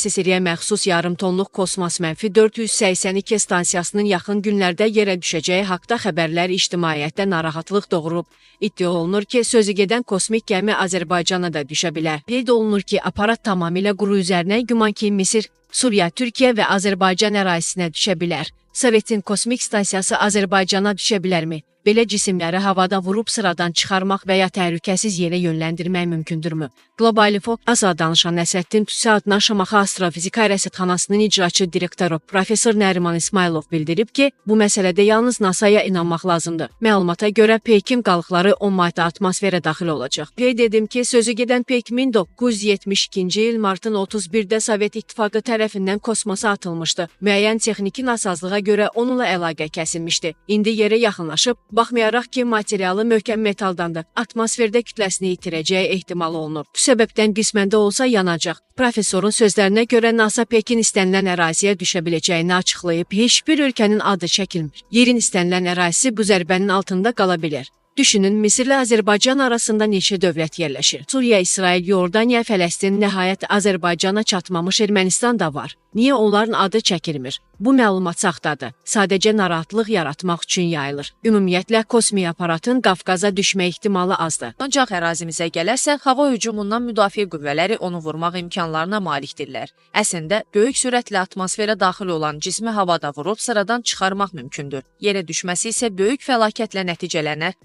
SSR-yə məxsus yarım tonluq kosmos -482 stansiyasının yaxın günlərdə yerə düşəcəyi haqda xəbərlər ictimaiyyətdə narahatlıq doğurub. İddia olunur ki, sözügedən kosmik gəmi Azərbaycana da düşə bilər. Qeyd olunur ki, aparat tamamilə quru üzərinə güman ki, Misir, Suriya, Türkiyə və Azərbaycan ərazisinə düşə bilər. Sovetin kosmik stansiyası Azərbaycana düşə bilərmi? Belə cisimləri havada vurub sıradan çıxarmaq və ya təhlükəsiz yerə yönləndirmək mümkündürmü? Qlobal Fox ASA danışan Nəsrəddin Tüsə adına Şamaxı Astrofizika Rəsədxanasının icraçı direktoru Professor Nəriman İsmailov bildirib ki, bu məsələdə yalnız NASA-ya inanmaq lazımdır. Məlumata görə Peykin qalıqları 10 mayda atmosferə daxil olacaq. Qeyd edim ki, sözü gedən Peyk 1972-ci il martın 31-də Sovet İttifaqı tərəfindən kosmosa atılmışdı. Müəyyən texniki nasazlığa görə onunla əlaqə kəsilmişdi. İndi yerə yaxınlaşıb, baxmayaraq ki, materialı möhkəm metaldandır, atmosferdə kütləsini itirəcəyi ehtimal olunur. Bu səbəbdən qisməndə olsa yanacaq. Professorun sözlərinə görə NASA Pekin istənilən əraziyə düşə biləcəyini açıqlayıb, heç bir ölkənin adı çəkilmir. Yerin istənilən ərazisi bu zərbənin altında qala bilər. Düşünün, Misirlə Azərbaycan arasında neçə dövlət yerləşir. Suriya, İsrail, Yordaniya, Fələstin, nəhayət Azərbaycana çatmamış Ermənistan da var. Niyə onların adı çəkilmir? Bu məlumat saxtadır. Sadəcə narahatlıq yaratmaq üçün yayılır. Ümumiyyətlə, kosmik aparatın Qafqaza düşmə ehtimalı azdır. Ancaq ərazimizə gələrsə, hava hücumundan müdafiə qüvvələri onu vurmaq imkanlarına malikdirlər. Əslində, böyük sürətlə atmosferə daxil olan cismi havada vurub sıradan çıxarmaq mümkündür. Yerə düşməsi isə böyük fəlakətlə nəticələnər